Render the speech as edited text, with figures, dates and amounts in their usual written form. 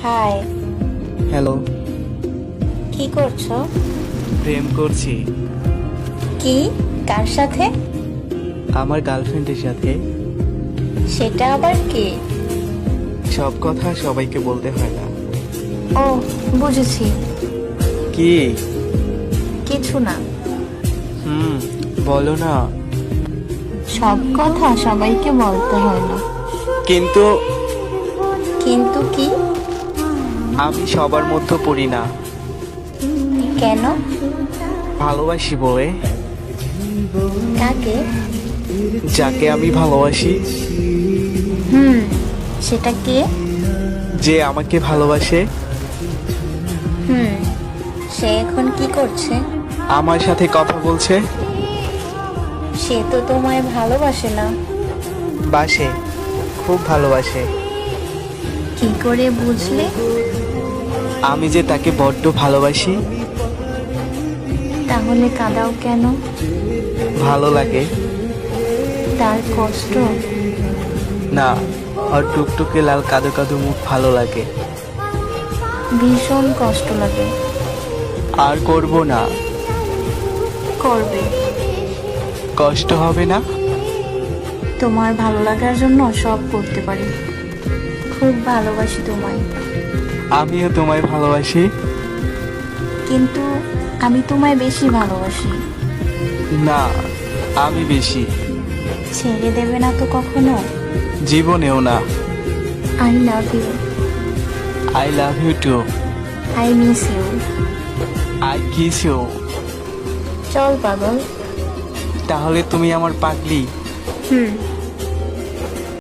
High. Hello. কি করছো? প্রেম করছি। কি? কার সাথে? আমার গার্লফ্রেন্ডের সাথে। সেটা আবার কি? সব কথা সবাইকে বলতে হয় না। ও, বুঝেছি। কি? কিছু না। বলো না। সব কথা সবাইকে বলতে হয় না। কিন্তু কিন্তু কি? আমি সবার মধ্যে পড়ি না। কেন? ভালোবাসি বলে। কাকে? যাকে আমি ভালোবাসি। হুম, সেটা কে? যে আমাকে ভালোবাসে। হুম, সে এখন কি করছে? আমার সাথে কথা বলছে। সে তো তোমায় ভালোবাসে না। বাসে, খুব ভালোবাসে। কি করে বুঝলে? আমি যে তাকে বড্ড ভালোবাসি। তাহলে কাঁদাও কেন? ভালো লাগে। তার কষ্ট? না, আর টুকটুকে লাল কাদো কাদো মুখ ভালো লাগে। ভীষণ কষ্ট লাগে। আর করব না। করবে। কষ্ট হবে না? তোমার ভালো লাগার জন্য সব করতে পারি। খুব ভালোবাসি তোমায়। আমিও তোমায় ভালোবাসি। কিন্তু আমি তোমায় বেশি ভালোবাসি। না, আমি বেশি। ছেড়ে দেবে না তো কখনো? জীবনেও না। I love you. I love you too. I miss you. I kiss you. চল পাগল। তাহলে তুমি আমার পাগলি। হুম।